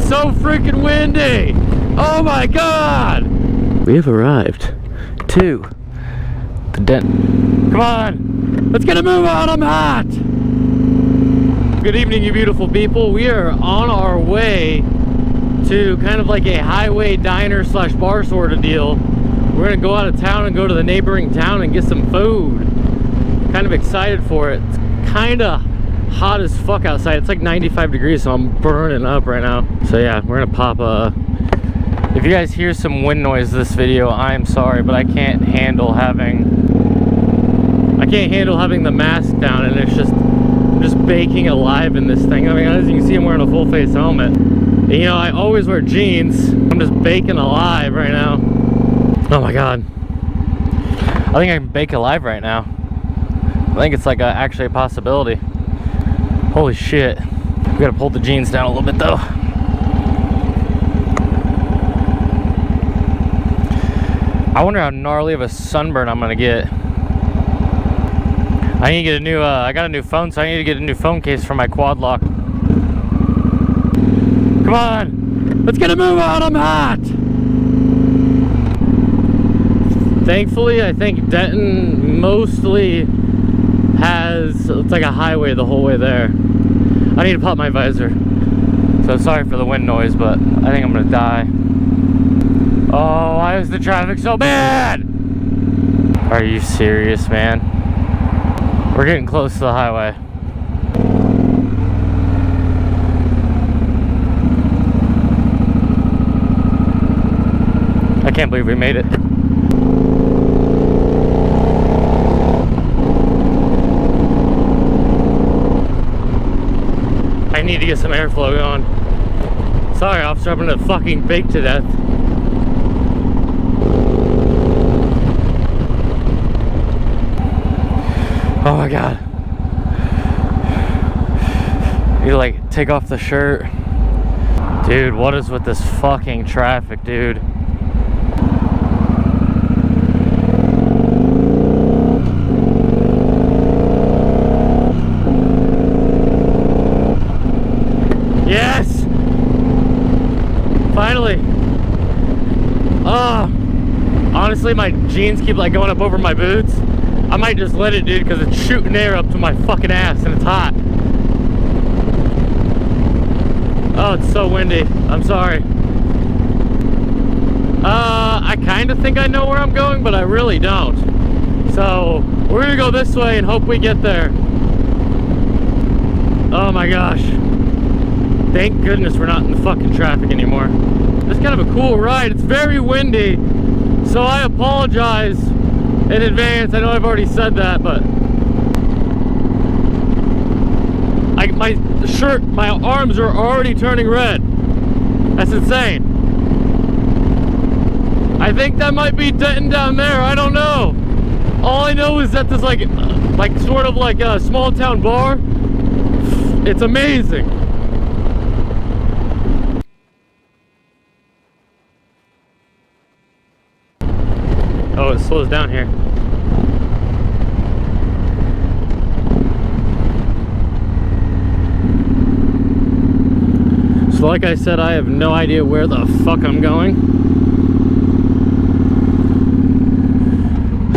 so freaking windy. Oh my god. We have arrived to the Denton. Come on, let's get a move on. I'm hot. Good evening, you beautiful people. We are on our way to kind of like a highway diner slash bar sort of deal. We're gonna go out of town and go to the neighboring town and get some food. Kind of excited for it. It's kind of hot as fuck outside. It's like 95 degrees, so I'm burning up right now. So yeah, we're gonna pop if you guys hear some wind noise this video, I'm sorry, but I can't handle having the mask down, and it's just, I'm just baking alive in this thing. I mean, as you can see, I'm wearing a full face helmet. And, you know, I always wear jeans. I'm just baking alive right now. Oh my god. I think I can bake alive right now. I think it's like actually a possibility. Holy shit. We gotta pull the jeans down a little bit though. I wonder how gnarly of a sunburn I'm gonna get. I need to get a new, I got a new phone, so I need to get a new phone case for my quad lock. Come on, let's get a move on, I'm hot. Thankfully, I think Denton mostly has, it's like a highway the whole way there. I need to pop my visor. So sorry for the wind noise, but I think I'm gonna die. Oh, why is the traffic so bad? Are you serious, man? We're getting close to the highway. I can't believe we made it. I need to get some airflow going. Sorry, officer, I'm gonna fucking bake to death. Oh my god. You like take off the shirt. Dude, what is with this fucking traffic, dude? Yes! Finally. Honestly, my jeans keep like going up over my boots. I might just let it, dude, because it's shooting air up to my fucking ass and it's hot. Oh, it's so windy. I'm sorry. I kind of think I know where I'm going, but I really don't. So, we're gonna go this way and hope we get there. Oh my gosh. Thank goodness we're not in the fucking traffic anymore. It's kind of a cool ride. It's very windy, so I apologize in advance. I know I've already said that, but my arms are already turning red. That's insane. I think that might be Denton down there. I don't know. All I know is that there's like sort of like a small town bar. It's amazing. Oh, it slows down here. So like I said, I have no idea where the fuck I'm going.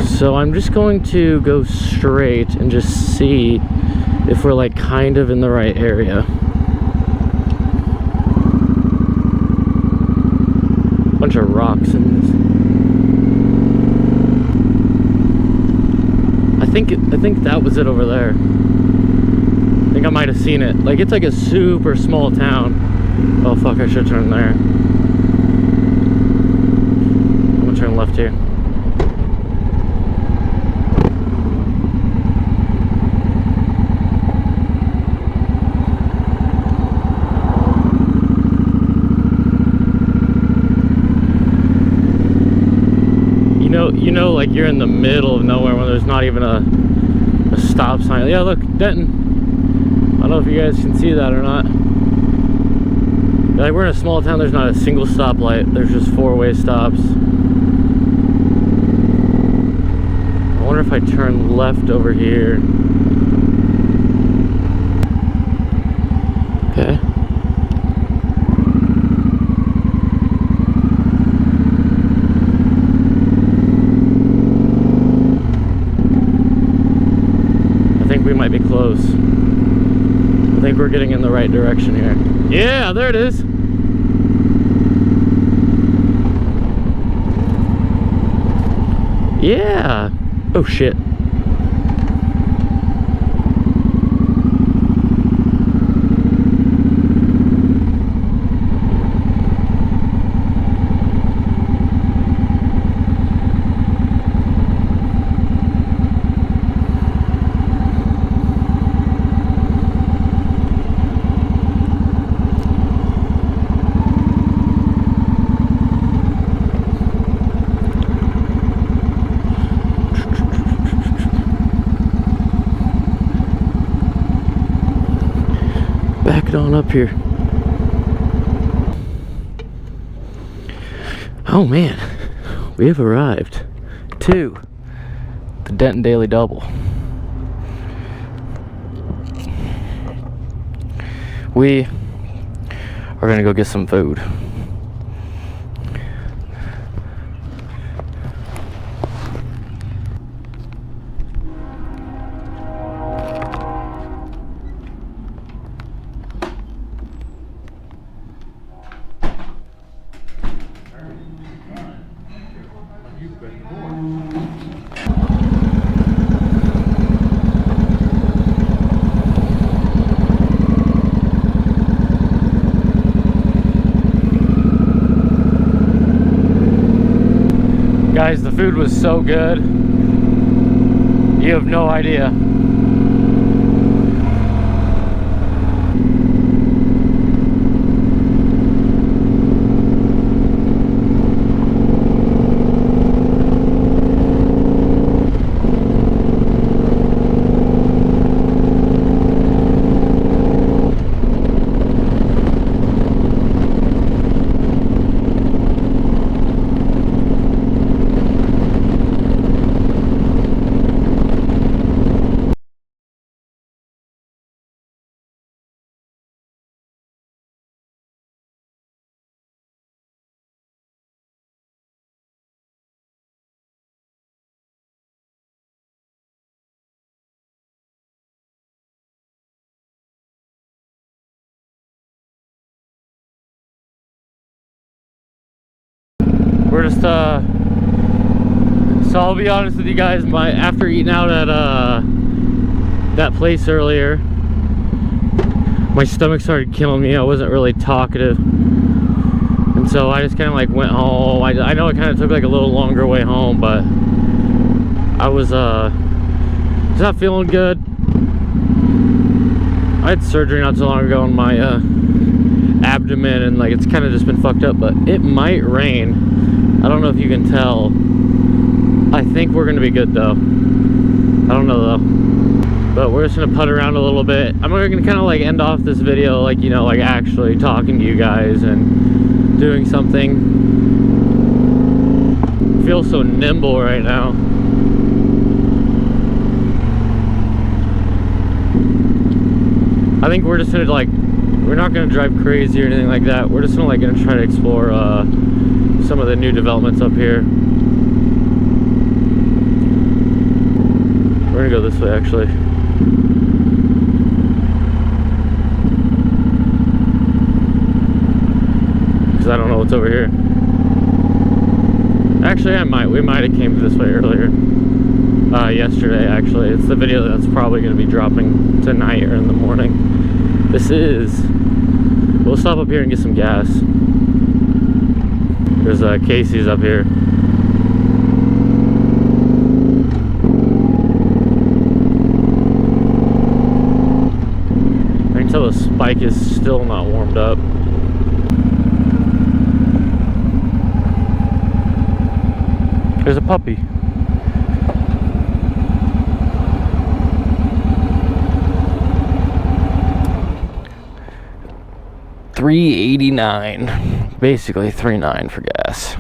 So I'm just going to go straight and just see if we're like kind of in the right area. Bunch of rocks in this. I think that was it over there. I think I might have seen it. Like, it's like a super small town. Oh fuck, I should turn there. I'm gonna turn left here. You know, like you're in the middle of nowhere when there's not even a stop sign. Yeah, look, Denton. I don't know if you guys can see that or not. Like, we're in a small town, there's not a single stoplight. There's just four-way stops. I wonder if I turn left over here. Okay. think we're getting in the right direction here. Yeah, there it is. Yeah. Oh shit. Back it on up here. Oh man, we have arrived to the Denton Daily Double. We are gonna go get some food. Guys, the food was so good. You have no idea. We're just so I'll be honest with you guys, after eating out at that place earlier, my stomach started killing me. I wasn't really talkative, and so I just kind of like went home. I know it kind of took like a little longer way home, but I was not feeling good. I had surgery not so long ago on my abdomen, and like it's kind of just been fucked up, but it might rain. I don't know if you can tell. I think we're gonna be good though. I don't know though. But we're just gonna putt around a little bit. I'm gonna kind of like end off this video like, you know, like actually talking to you guys and doing something. I feel so nimble right now. I think we're just gonna like, we're not gonna drive crazy or anything like that. We're just gonna try to explore some of the new developments up here. We're gonna go this way actually. Because I don't know what's over here. Actually, we might have came this way earlier. Yesterday actually. It's the video that's probably gonna be dropping tonight or in the morning. We'll stop up here and get some gas. There's Casey's up here. I can tell the spike is still not warmed up. There's a puppy. $3.89, basically $3.9 for gas.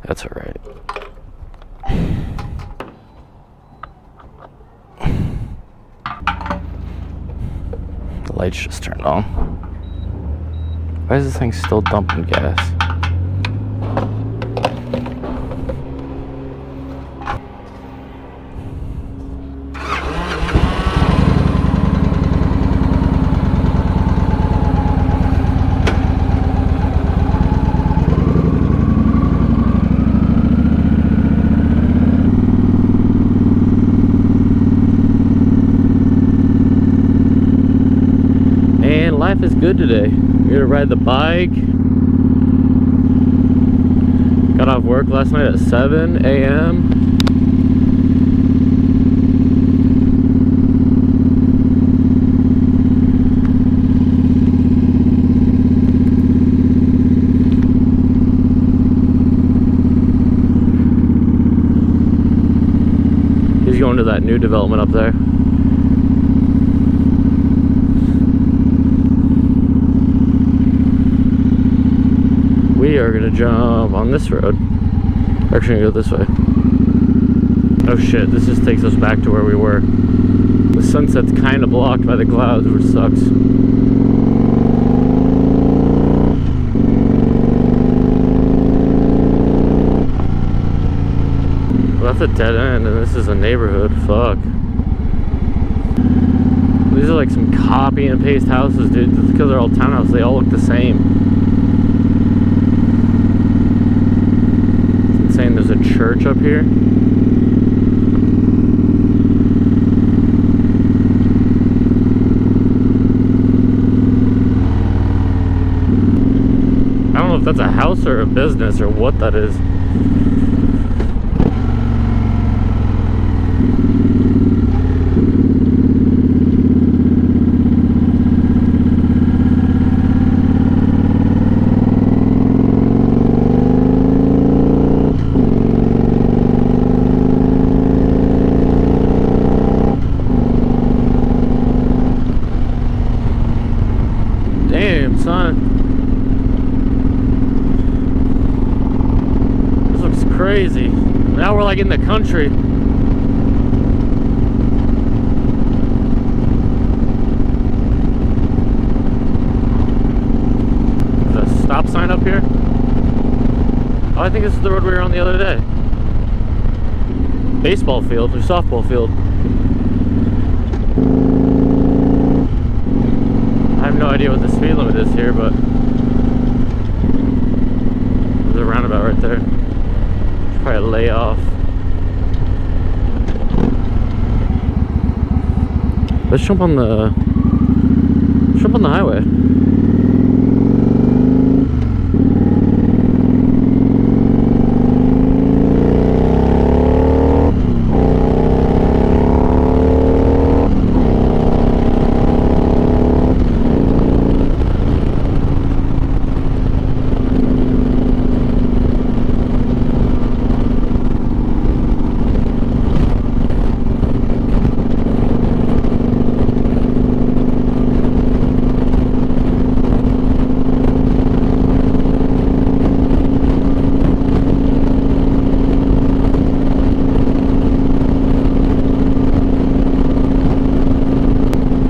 That's all right. The lights just turned on. Why is this thing still dumping gas? Man, life is good today. We're gonna ride the bike. Got off work last night at 7 a.m. He's going to that new development up there. We are gonna jump on this road. We're actually gonna go this way. Oh shit, this just takes us back to where we were. The sunset's kind of blocked by the clouds, which sucks. Well, that's a dead end, and this is a neighborhood. Fuck. These are like some copy and paste houses, dude. Just because they're all townhouses, they all look the same. Saying there's a church up here. I don't know if that's a house or a business or what that is. Damn, son. This looks crazy. Now we're like in the country. There's a stop sign up here. Oh, I think this is the road we were on the other day. Baseball field or softball field. I have no idea what the speed limit is here, but there's a roundabout right there. Should probably lay off. Let's jump on the highway.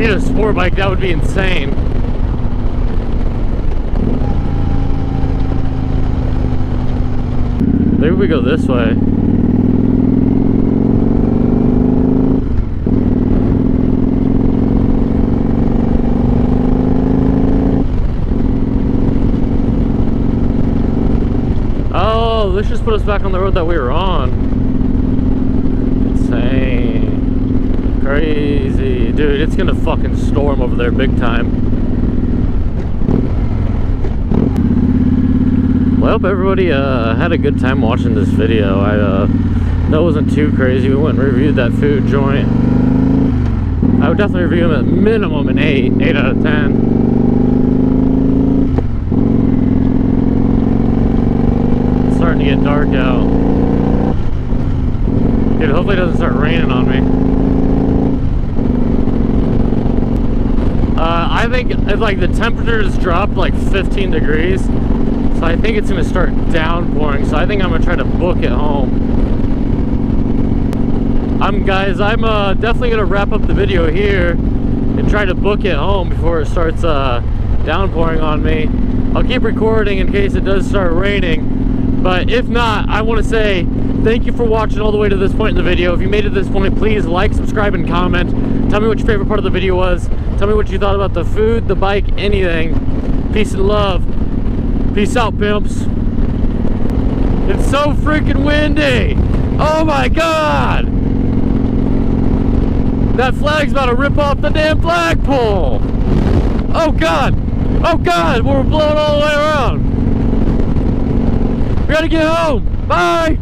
A sport bike, that would be insane. Maybe we go this way. Oh, this just put us back on the road that we were on. Insane. Crazy. Dude, it's gonna fucking storm over there big time. Well, I hope everybody had a good time watching this video. I know it wasn't too crazy. We went and reviewed that food joint. I would definitely review them at minimum an 8 out of 10. It's starting to get dark out. Dude, hopefully it doesn't start raining on me. I think like the temperature has dropped like 15 degrees, so I think it's gonna start downpouring. So I think I'm gonna try to book it home. Guys, I'm definitely gonna wrap up the video here and try to book it home before it starts downpouring on me. I'll keep recording in case it does start raining, but if not, I want to say thank you for watching all the way to this point in the video. If you made it to this point, please like, subscribe, and comment. Tell me what your favorite part of the video was. Tell me what you thought about the food, the bike, anything. Peace and love. Peace out, pimps. It's so freaking windy. Oh my God. That flag's about to rip off the damn flagpole. Oh God! Oh God! We're blowing all the way around! We gotta get home! Bye!